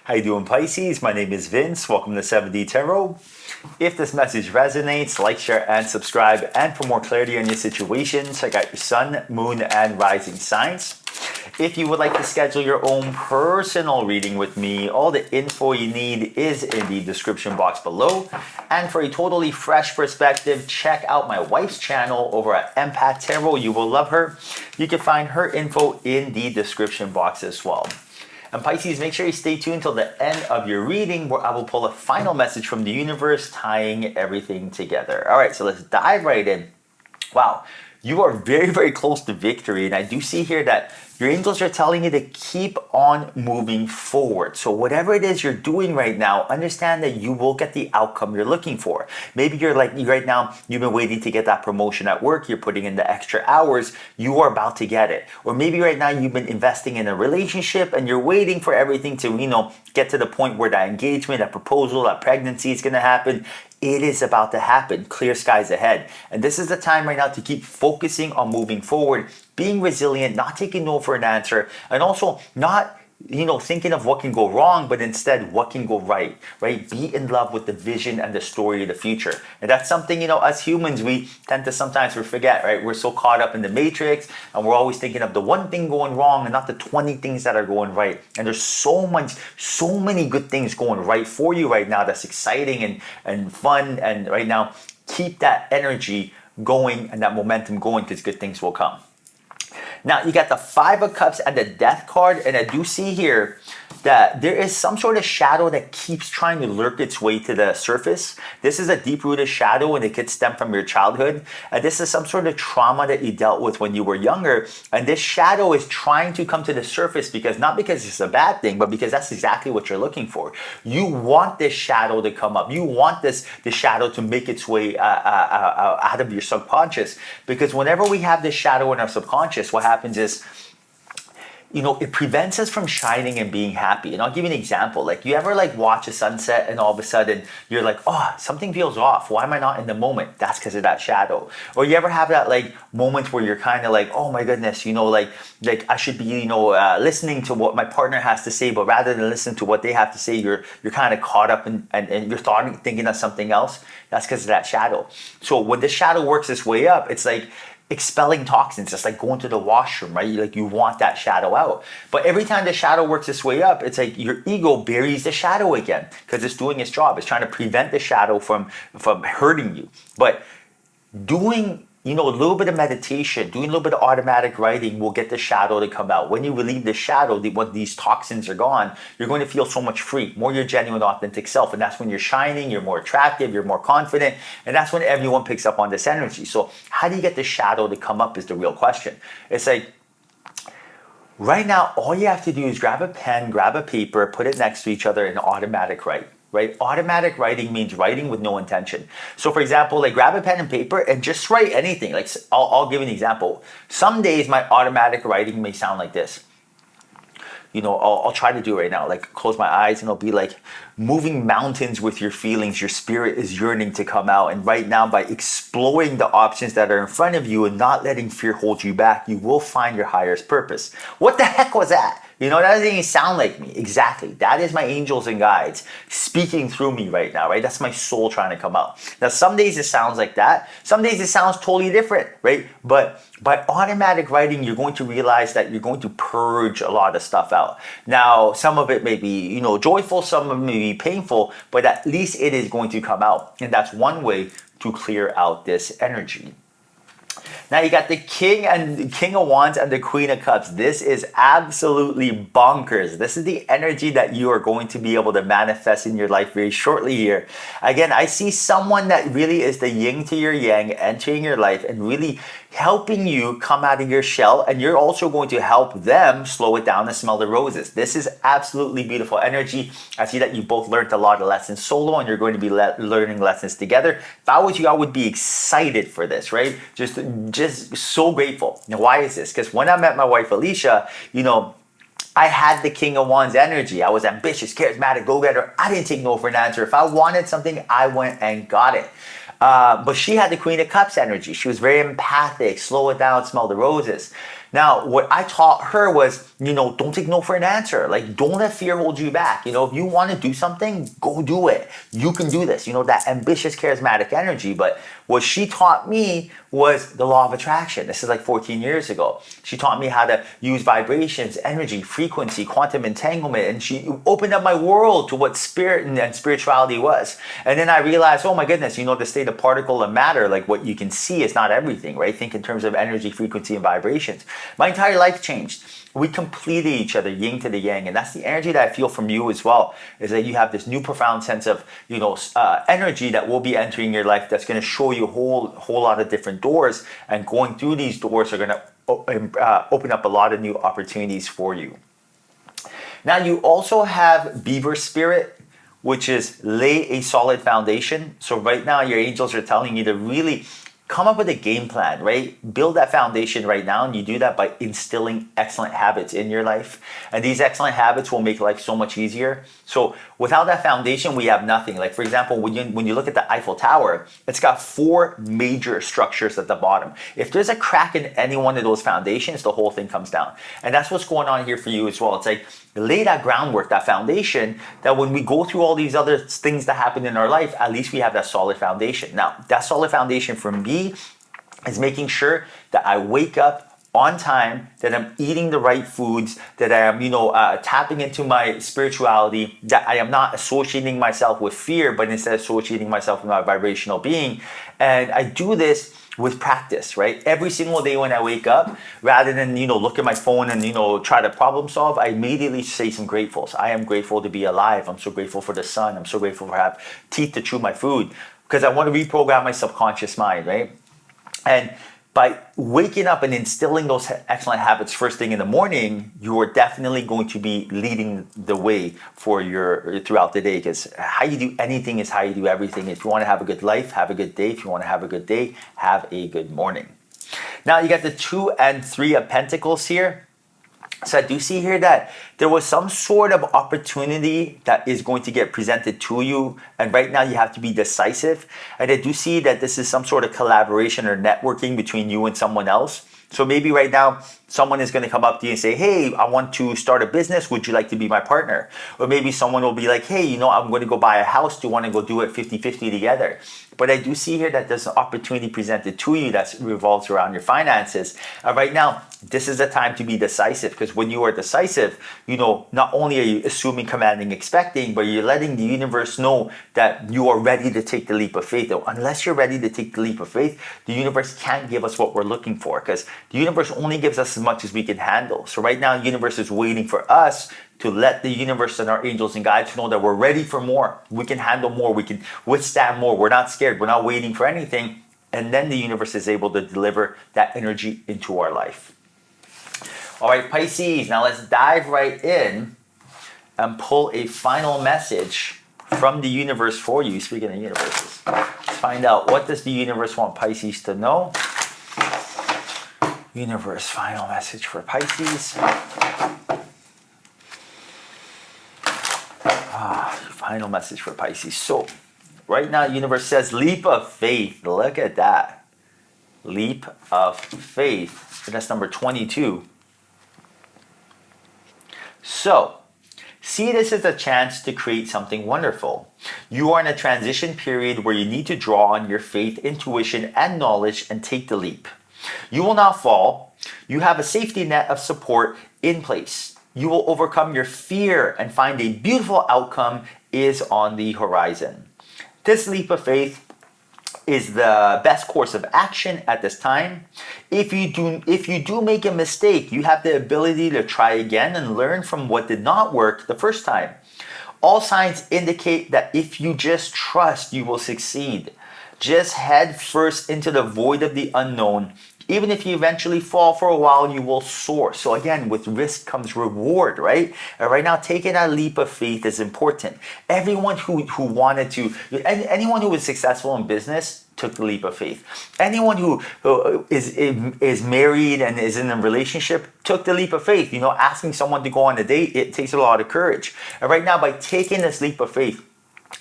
How you doing, Pisces? My name is Vince. Welcome to 7D Tarot. If this message resonates, like, share, and subscribe. And for more clarity on your situation, check out your sun, moon, and rising signs. If you would like to schedule your own personal reading with me, all the info you need is in the description box below. And for a totally fresh perspective, check out my wife's channel over at Empath Tarot. You will love her. You can find her info in the description box as well. And Pisces, make sure you stay tuned till the end of your reading where I will pull a final message from the universe tying everything together. All right, so let's dive right in. Wow, you are very, very close to victory. And I do see here that your angels are telling you to keep on moving forward. So whatever it is you're doing right now, understand that you will get the outcome you're looking for. Maybe you're like, right now, you've been waiting to get that promotion at work. You're putting in the extra hours. You are about to get it. Or maybe right now you've been investing in a relationship and you're waiting for everything to, get to the point where that engagement, that proposal, that pregnancy is going to happen. It is about to happen. Clear skies ahead. And this is the time right now to keep focusing on moving forward, being resilient, not taking no for an answer, and also not, thinking of what can go wrong, but instead what can go right? Be in love with the vision and the story of the future. And that's something, us humans, we tend to sometimes forget, right? We're so caught up in the matrix and we're always thinking of the one thing going wrong and not the 20 things that are going right. And there's so many good things going right for you right now that's exciting and fun. And right now, keep that energy going and that momentum going because good things will come. Now, you got the Five of Cups and the Death card, and I do see here that there is some sort of shadow that keeps trying to lurk its way to the surface. This is a deep-rooted shadow, and it could stem from your childhood. And this is some sort of trauma that you dealt with when you were younger. And this shadow is trying to come to the surface not because it's a bad thing, but because that's exactly what you're looking for. You want this shadow to come up. You want the shadow to make its way out of your subconscious. Because whenever we have this shadow in our subconscious, what happens is, it prevents us from shining and being happy. And I'll give you an example. Like, you ever watch a sunset and all of a sudden you're like, oh, something feels off. Why am I not in the moment? That's because of that shadow. Or you ever have that moment where you're kind of like, oh my goodness, I should be, listening to what my partner has to say, but rather than listen to what they have to say, you're kind of caught up and you're thinking of something else. That's because of that shadow. So when the shadow works its way up, it's like expelling toxins. It's like going to the washroom, right? You want that shadow out. But every time the shadow works its way up, it's like your ego buries the shadow again because it's doing its job. It's trying to prevent the shadow from hurting you. But doing a little bit of meditation, doing a little bit of automatic writing will get the shadow to come out. When you relieve the shadow, when these toxins are gone, you're going to feel so much free, more your genuine, authentic self. And that's when you're shining, you're more attractive, you're more confident. And that's when everyone picks up on this energy. So how do you get the shadow to come up is the real question. It's like, right now, all you have to do is grab a pen, grab a paper, put it next to each other and automatic write. Right? Automatic writing means writing with no intention. So for example, grab a pen and paper and just write anything. I'll give an example. Some days my automatic writing may sound like this. I'll try to do it right now. Close my eyes and it'll be like moving mountains with your feelings. Your spirit is yearning to come out. And right now, by exploring the options that are in front of you and not letting fear hold you back, you will find your highest purpose. What the heck was that? That doesn't even sound like me. Exactly. That is my angels and guides speaking through me right now, right? That's my soul trying to come out. Now, some days it sounds like that. Some days it sounds totally different, right? But by automatic writing, you're going to realize that you're going to purge a lot of stuff out. Now, some of it may be, joyful, some of it may be painful, but at least it is going to come out. And that's one way to clear out this energy. Now you got the King of Wands and the Queen of Cups. This is absolutely bonkers. This is the energy that you are going to be able to manifest in your life very shortly here. Again, I see someone that really is the yin to your yang entering your life and really helping you come out of your shell, and you're also going to help them slow it down and smell the roses. This is absolutely beautiful energy. I see that you both learned a lot of lessons solo and you're going to be learning lessons together. If I was you, I would be excited for this, right? Just so grateful. Now, why is this? Because when I met my wife, Alicia, I had the King of Wands energy. I was ambitious, charismatic, go-getter. I didn't take no for an answer. If I wanted something, I went and got it. But she had the Queen of Cups energy. She was very empathic, slow it down, smell the roses. Now, what I taught her was, don't take no for an answer. Like, don't let fear hold you back. If you want to do something, go do it. You can do this. That ambitious, charismatic energy. But what she taught me was the law of attraction. This is like 14 years ago. She taught me how to use vibrations, energy, frequency, quantum entanglement, and she opened up my world to what spirit and spirituality was. And then I realized, oh my goodness, the state of particle and matter, like what you can see is not everything, right? Think in terms of energy, frequency, and vibrations. My entire life changed. We completed each other, yin to the yang, and that's the energy that I feel from you as well. Is that you have this new profound sense of energy that will be entering your life. That's going to show you a whole lot of different doors, and going through these doors are going to open up a lot of new opportunities for you. Now you also have Beaver Spirit, which is lay a solid foundation. So right now your angels are telling you to really come up with a game plan, right? Build that foundation right now, and you do that by instilling excellent habits in your life. And these excellent habits will make life so much easier. So without that foundation, we have nothing. Like, for example, when you look at the Eiffel Tower, it's got 4 major structures at the bottom. If there's a crack in any one of those foundations, the whole thing comes down. And that's what's going on here for you as well. It's like, lay that groundwork, that foundation, that when we go through all these other things that happen in our life, at least we have that solid foundation. Now, that solid foundation for me is making sure that I wake up on time, that I'm eating the right foods, that I am, tapping into my spirituality, that I am not associating myself with fear, but instead associating myself with my vibrational being. And I do this with practice, right? Every single day when I wake up, rather than, look at my phone and, try to problem solve, I immediately say some gratefuls. I am grateful to be alive. I'm so grateful for the sun. I'm so grateful for have teeth to chew my food, because I want to reprogram my subconscious mind, right? And by waking up and instilling those excellent habits first thing in the morning, you are definitely going to be leading the way for your throughout the day, because how you do anything is how you do everything. If you want to have a good life, have a good day. If you want to have a good day, have a good morning. Now you got the 2 and 3 of Pentacles here. So I do see here that there was some sort of opportunity that is going to get presented to you. And right now you have to be decisive. And I do see that this is some sort of collaboration or networking between you and someone else. So maybe right now someone is going to come up to you and say, hey, I want to start a business. Would you like to be my partner? Or maybe someone will be like, hey, I'm going to go buy a house. Do you want to go do it 50-50 together? But I do see here that there's an opportunity presented to you that revolves around your finances. Right now, this is the time to be decisive, because when you are decisive, not only are you assuming, commanding, expecting, but you're letting the universe know that you are ready to take the leap of faith. Unless you're ready to take the leap of faith, the universe can't give us what we're looking for, because the universe only gives us as much as we can handle. So right now, the universe is waiting for us to let the universe and our angels and guides know that we're ready for more. We can handle more. We can withstand more. We're not scared. We're not waiting for anything. And then the universe is able to deliver that energy into our life. All right, Pisces, now let's dive right in and pull a final message from the universe for you. Speaking of universes, let's find out, what does the universe want Pisces to know? Universe, final message for Pisces. Final message for Pisces. So, right now, universe says leap of faith. Look at that. Leap of faith. And that's number 22. So, see this as a chance to create something wonderful. You are in a transition period where you need to draw on your faith, intuition, and knowledge and take the leap. You will not fall. You have a safety net of support in place. You will overcome your fear and find a beautiful outcome is on the horizon. This leap of faith is the best course of action at this time. If you do make a mistake, you have the ability to try again and learn from what did not work the first time. All signs indicate that if you just trust, you will succeed. Just head first into the void of the unknown. Even if you eventually fall for a while, you will soar. So again, with risk comes reward, right? And right now, taking that leap of faith is important. Everyone who wanted to, anyone who was successful in business took the leap of faith. Anyone who is married and is in a relationship took the leap of faith. Asking someone to go on a date, it takes a lot of courage. And right now, by taking this leap of faith,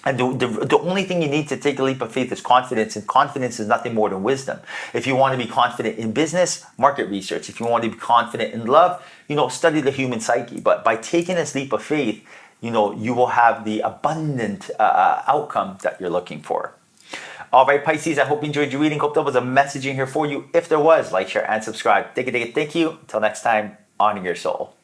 And the only thing you need to take a leap of faith is confidence, and confidence is nothing more than wisdom. If you want to be confident in business, market research. If you want to be confident in love, study the human psyche. But by taking this leap of faith, you will have the abundant outcome that you're looking for. All right, Pisces, I hope you enjoyed your reading. Hope there was a message in here for you. If there was, like, share, and subscribe. Thank you. Until next time, honor your soul.